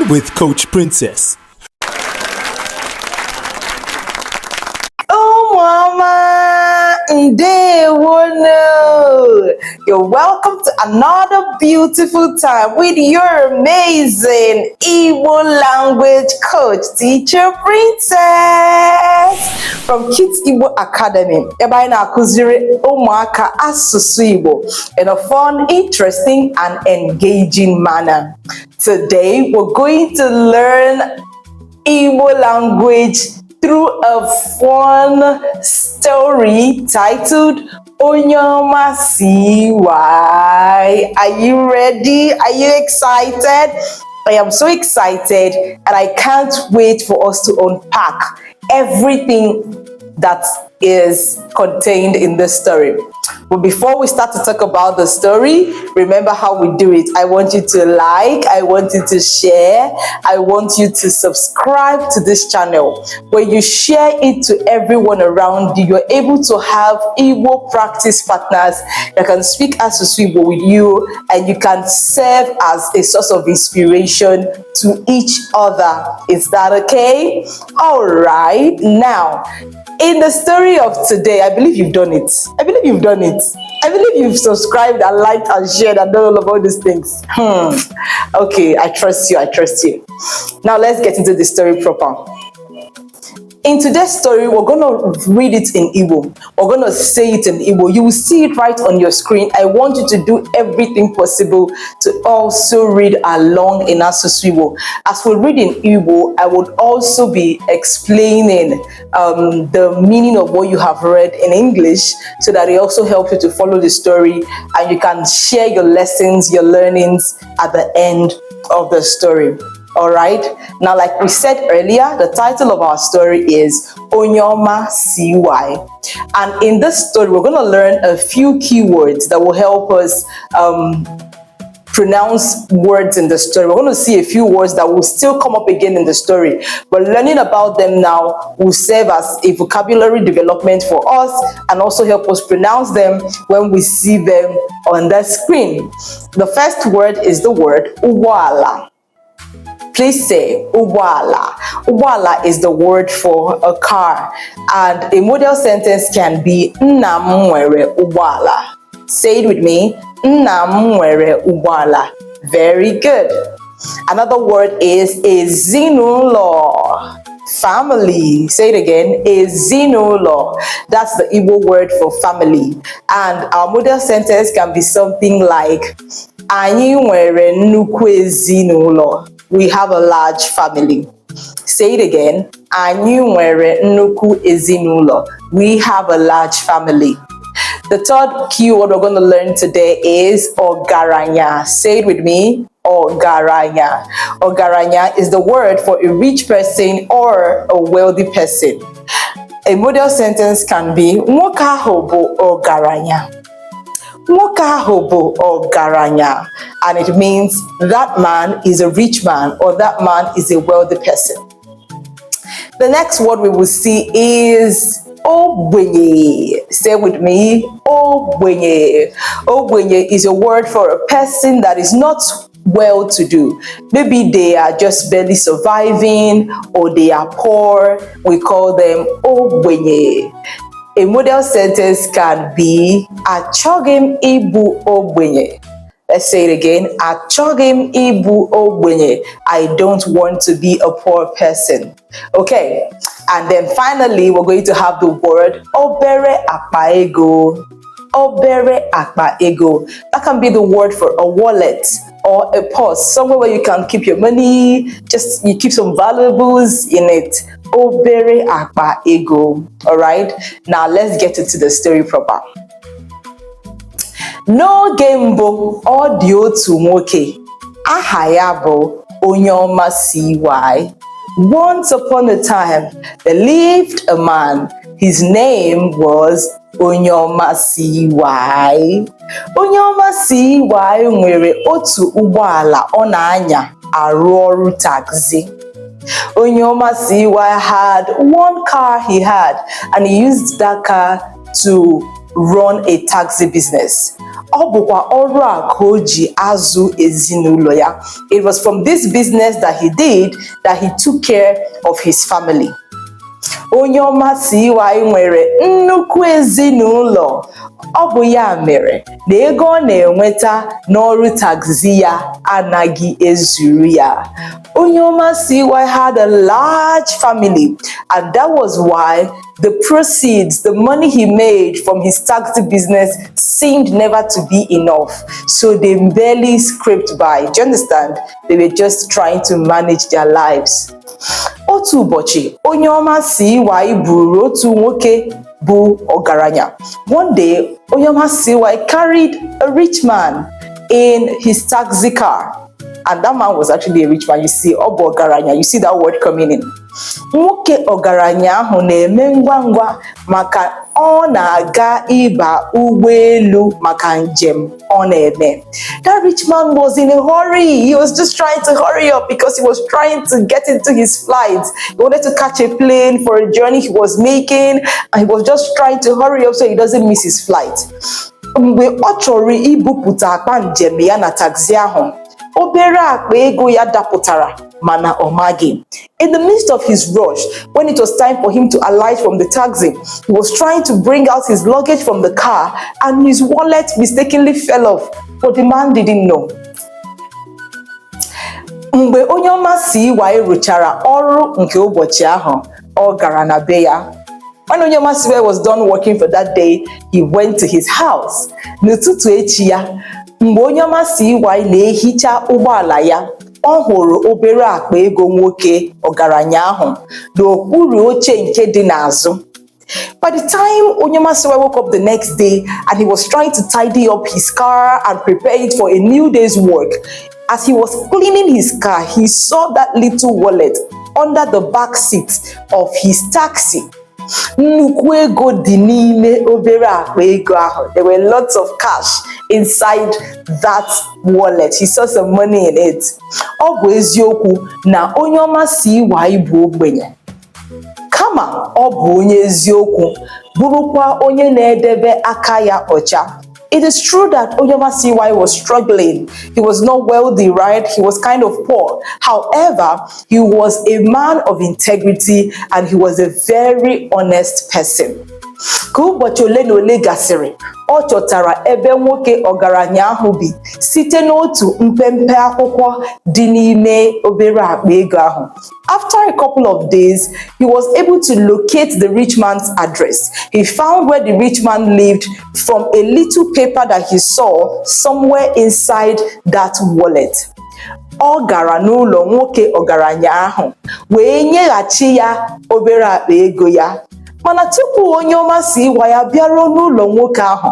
with Coach Princess. Oh, Mama, you're welcome to another beautiful time with your amazing Igbo language coach, teacher Princess from Kids Igbo Academy. Ebe na-akụziri ụmụaka asụsụ Igbo in a fun, interesting, and engaging manner. Today, we're going to learn Igbo language through a fun story titled Onye. Are you ready? Are you excited? I am so excited and I can't wait for us to unpack everything that is contained in this story. But before we start to talk about the story, remember how we do it. I want you to like, I want you to share, I want you to subscribe to this channel. When you share it to everyone around you, you're able to have Igbo practice partners that can speak Asusu Igbo with you, and you can serve as a source of inspiration to each other. Is that okay? All right. Now, in the story of today, I believe you've done it. I believe you've done it. I believe you've subscribed and liked and shared and done all of all these things. Okay, I trust you. I trust you. Now let's get into the story proper. In today's story, we're going to read it in Igbo. We're going to say it in Igbo. You will see it right on your screen. I want you to do everything possible to also read along in Asusu Igbo. As we read in Igbo, I would also be explaining the meaning of what you have read in English, so that it also helps you to follow the story and you can share your lessons, your learnings at the end of the story. All right. Now, like we said earlier, the title of our story is Onye. And in this story, we're going to learn a few keywords that will help us pronounce words in the story. We're going to see a few words that will still come up again in the story, but learning about them now will serve as a vocabulary development for us and also help us pronounce them when we see them on the screen. The first word is the word Uwala. Please say Ubwala. Ubwala is the word for a car, and a model sentence can be Nna m nwere Ubwala. Say it with me. Nna m nwere Ubwala. Very good. Another word is ezinụlọ. Family. Say it again. Ezinụlọ. That's the Igbo word for family. And our model sentence can be something like Anyị nwere nnukwu ezinụlọ. We have a large family. Say it again. Anyị nwere nnukwu ezinụlọ. We have a large family. The third keyword we're going to learn today is Ogaranya. Say it with me. Ogaranya. Ogaranya is the word for a rich person or a wealthy person. A model sentence can be Nwoke ahụ bụ Ogaranya. Nwoke ahụ bụ Ogaranya. And it means that man is a rich man or that man is a wealthy person. The next word we will see is Ogbenye. Say with me, Ogbenye. Ogbenye is a word for a person that is not well-to-do. Maybe they are just barely surviving or they are poor. We call them Ogbenye. A model sentence can be Achọghị m ịbụ ogbenye. Let's say it again. Achọghị m ịbụ ogbenye. I don't want to be a poor person. Okay. And then finally, we're going to have the word obere akpa ego. Obere akpa ego. That can be the word for a wallet or a purse, somewhere where you can keep your money, just you keep some valuables in it. Obere akpa ego. All right. Now let's get into the story proper. N'oge mbụ, ọ dị otu nwoke. Aha ya bụ Onye. Once upon a time, there lived a man. His name was Onye. Onye nwere otu ụgbọala ọ na-anya arụ ọrụ taxi. Onye had one car he had, and he used that car to run a taxi business. Ọ bụkwa ọrụ a ka o ji azụ ezinụlọ ya. It was from this business that he did that he took care of his family. Onye ọma CY nwere nnukwu ezinụlọ. Ọ bụ ya mere na ego ọ na-enweta n'ọrụ taxi ya anaghị ezuru ya. Onye ọma CY had a large family, and that was why the proceeds, the money he made from his taxi business seemed never to be enough. So they barely scraped by. Do you understand? They were just trying to manage their lives. Otu ụbọchị, onye ọma CY buru otu nwoke bụ ọgaranya. One day, onye ọma CY carried a rich man in his taxi car. And that man was actually a rich man. You see, ọ bụ ọgaranya. You see that word coming in. Nwoke ọgaranya ahụ na-eme ngwa ngwa maka ọ na-aga ịba ụgbọelu maka njem ọ na-eme. That rich man was in a hurry. He was just trying to hurry up because he was trying to get into his flight. He wanted to catch a plane for a journey he was making, and he was just trying to hurry up so he doesn't miss his flight. Mgbe ọ chọrọ ibupụta akpa njem ya na taxi ahụ, obere akpa ego ya dapụtara mana ọ maghị. In the midst of his rush, when it was time for him to alight from the taxi, he was trying to bring out his luggage from the car, and his wallet mistakenly fell off, but the man didn't know. Mgbe onye ọma CY rụchara ọrụ nke ụbọchị ahụ, ọ gara na be ya. When Onye ọma CY was done working for that day, he went to his house. N'ụtụtụ echi ya, mgbe onye ọma CY na-ehicha ụgbọala ya, ọ hụrụ obere akpa ego nwoke ọgaranya ahụ n'okpuru oche nke dị n'azụ. By the time Onye ọma CY woke up the next day and he was trying to tidy up his car and prepare it for a new day's work, as he was cleaning his car, he saw that little wallet under the back seat of his taxi. Nnukwu ego dị n'ime obere akpa ego ahụ. There were lots of cash inside that wallet. He saw some money in it. Ọ bụ eziokwu na onye ọma CY bụ ogbenye. Kama ọ bụ onye eziokwu, bụrụkwa onye na-edebe aka ya ọcha. It is true that Onye ọma CY was struggling. He was not wealthy, right? He was kind of poor. However, he was a man of integrity and he was a very honest person. Ka ụbọchị ole na ole gasịrị, ọ chọtara ebe nwoke ọgaranya ahụ bi site n'otu mpempe akwụkwọ dị n'ime obere akpa ego ahụ. After a couple of days, he was able to locate the rich man's address. He found where the rich man lived from a little paper that he saw somewhere inside that wallet. Ọ gara n'ụlọ nwoke ọgaranya ahụ wee nyeghachi ya obere akpa ego ya. Mana tupu Onye ọma CY ya bịaruo n'ụlọ nwoke ahụ,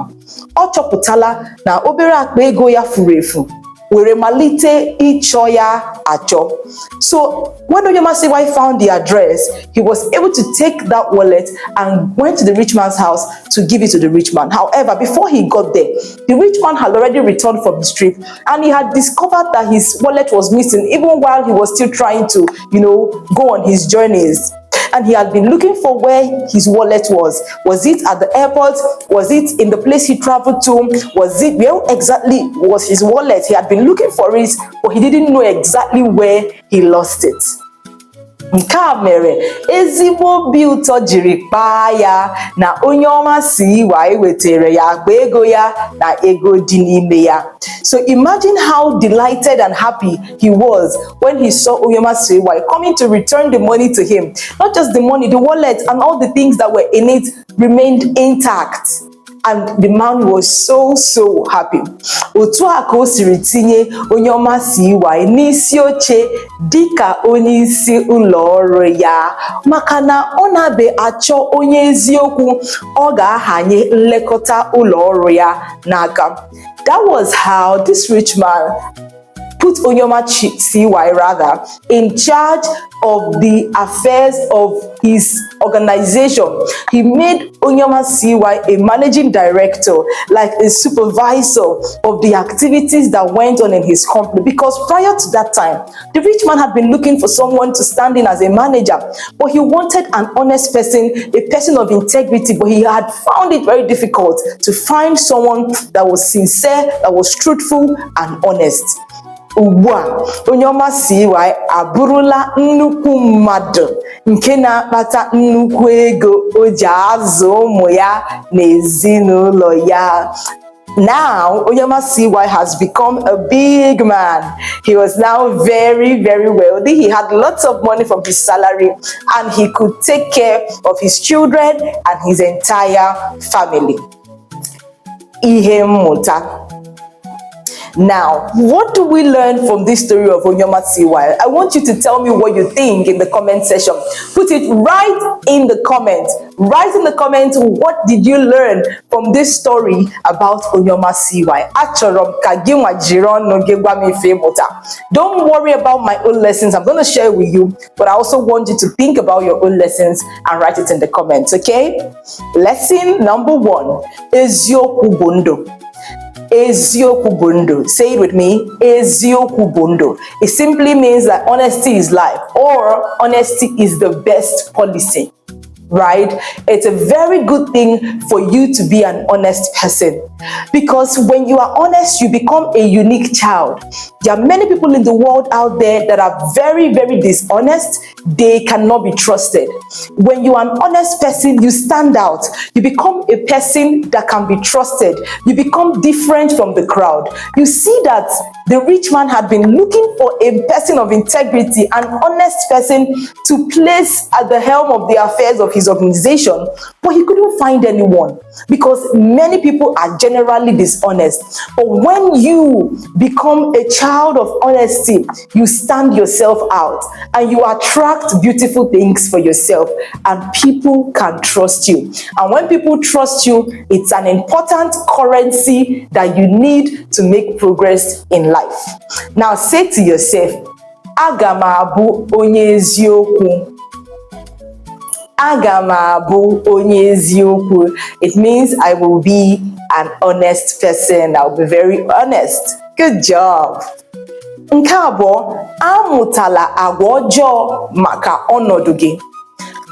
ọ chọpụtala na obere akpa ego ya furu efu, were malite ịchọ ya achọ. So when Onye ọma CY found the address, he was able to take that wallet and went to the rich man's house to give it to the rich man. However, before he got there, the rich man had already returned from his trip, and he had discovered that his wallet was missing even while he was still trying to, go on his journeys. And he had been looking for where his wallet was. Was it at the airport? Was it in the place he traveled to? Where exactly was his wallet? He had been looking for it, but he didn't know exactly where he lost it. Nke a mere ezigbo obi ụtọ jiri kpaa ya na Onye ọma CY wetere ya akpa ego ya na ego dị n'ime ya. So imagine how delighted and happy he was when he saw Onye ọma CY coming to return the money to him. Not just the money, the wallet and all the things that were in it remained intact. And the man was so happy. Otu a ka o siri tinye Onye ọma CY n'isi oche dịka onye isi ụlọ ọrụ ya, maka na ọ na-abe achọ onye eziokwu ọ ga-ahanye nlekọta ụlọ ọrụ ya n'aka. That was how this rich man put Onyoma CY rather in charge of the affairs of his organization. He made Onyoma CY a managing director, like a supervisor of the activities that went on in his company, because prior to that time, the rich man had been looking for someone to stand in as a manager, but he wanted an honest person, a person of integrity, but he had found it very difficult to find someone that was sincere, that was truthful and honest. Ugbu a Onyoma CY abụrụla nnukwu mmadụ nke na-akpata nnukwu ego o ji azụ ụmụ ya na ezinụlọ ya. Now, Onyoma CY has become a big man. He was now very, very wealthy. He had lots of money from his salary and he could take care of his children and his entire family. Ihe mmụta. Now, what do we learn from this story of Onyoma CY? I want you to tell me what you think in the comment section. Put it right in the comment. Write in the comments, what did you learn from this story about Onyoma CY? Don't worry about my own lessons. I'm going to share with you, but I also want you to think about your own lessons and write it in the comments, okay? Lesson number 1, Eziokwu Bondo. Eziokwu Bondo. Say it with me. Eziokwu Bondo. It simply means that honesty is life, or honesty is the best policy. Right? It's a very good thing for you to be an honest person, because when you are honest, you become a unique child. There are many people in the world out there that are very, very dishonest. They cannot be trusted. When you are an honest person, you stand out. You become a person that can be trusted. You become different from the crowd. You see that the rich man had been looking for a person of integrity, an honest person to place at the helm of the affairs of his organization, but he couldn't find anyone because many people are generally dishonest. But when you become a child of honesty, you stand yourself out and you attract beautiful things for yourself, and people can trust you. And when people trust you, it's an important currency that you need to make progress in life. Now say to yourself, Aga m abụ onye eziokwu. Aga m abụ onye eziokwu. It means I will be an honest person. I'll be very honest. Good job. Nke abụọ, amụtala agwa ọjọọ maka ọnọdụ gị.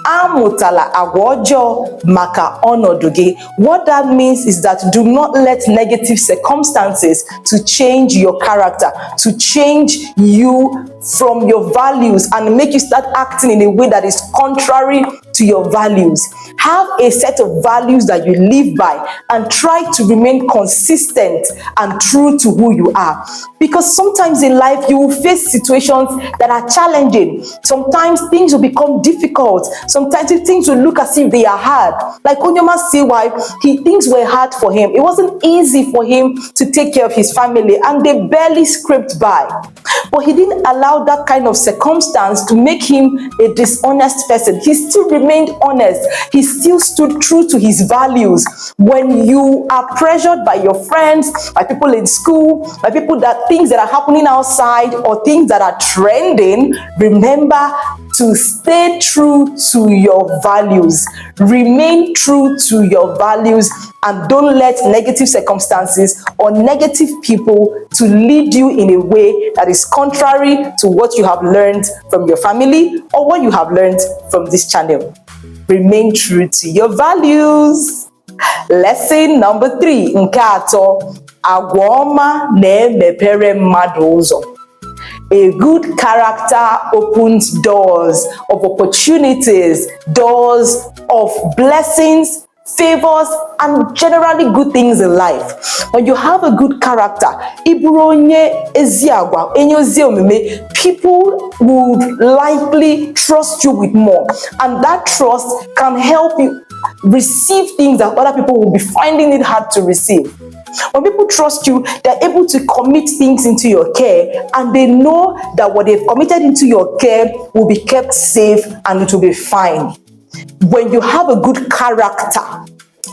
Amụtala agwa ọjọọ maka ọnọdụ gị. What that means is that do not let negative circumstances to change your character, to change you from your values and make you start acting in a way that is contrary to your values. Have a set of values that you live by and try to remain consistent and true to who you are. Because sometimes in life you will face situations that are challenging. Sometimes things will become difficult. Sometimes things will look as if they are hard. Like Onyoma CY, things were hard for him. It wasn't easy for him to take care of his family and they barely scraped by. But he didn't allow that kind of circumstance to make him a dishonest person. He still remained honest. He still stood true to his values. When you are pressured by your friends, by people in school, by people that things that are happening outside or things that are trending, remember to stay true to your values. Remain true to your values and don't let negative circumstances or negative people to lead you in a way that is contrary to what you have learned from your family or what you have learned from this channel. Remain true to your values. Lesson number 3, nke atọ, agwa ọma na-emepere mmadụ ụzọ. A good character opens doors of opportunities, doors of blessings, favors, and generally good things in life. When you have a good character, people would likely trust you with more, and that trust can help you receive things that other people will be finding it hard to receive. When people trust you, they're able to commit things into your care, and they know that what they've committed into your care will be kept safe and it will be fine. When you have a good character,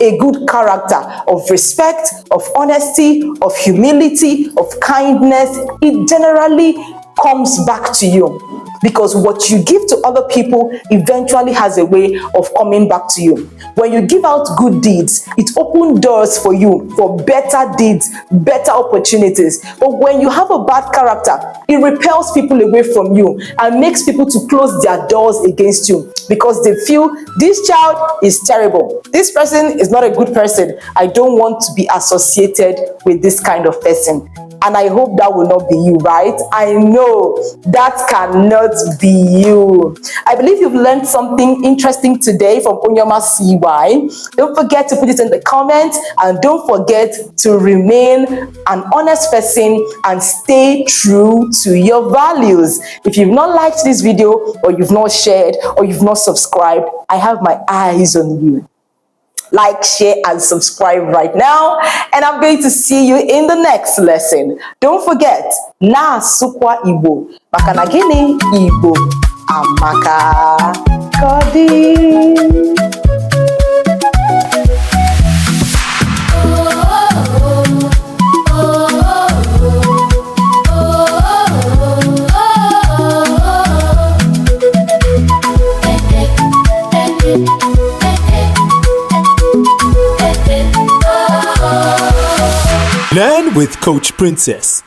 a good character of respect, of honesty, of humility, of kindness, it generally comes back to you. Because what you give to other people eventually has a way of coming back to you. When you give out good deeds, it opens doors for you for better deeds, better opportunities. But when you have a bad character, it repels people away from you and makes people to close their doors against you because they feel this child is terrible. This person is not a good person. I don't want to be associated with this kind of person. And I hope that will not be you, right? I know that cannot be you. I believe you've learned something interesting today from Onyema CY. Don't forget to put it in the comments, and don't forget to remain an honest person and stay true to your values. If you've not liked this video, or you've not shared, or you've not subscribed, I have my eyes on you. Like, share, and subscribe right now. And I'm going to see you in the next lesson. Don't forget, na sukwa Igbo. Maka na gini Igbo amaka. Kodi. Learn with Coach Princess.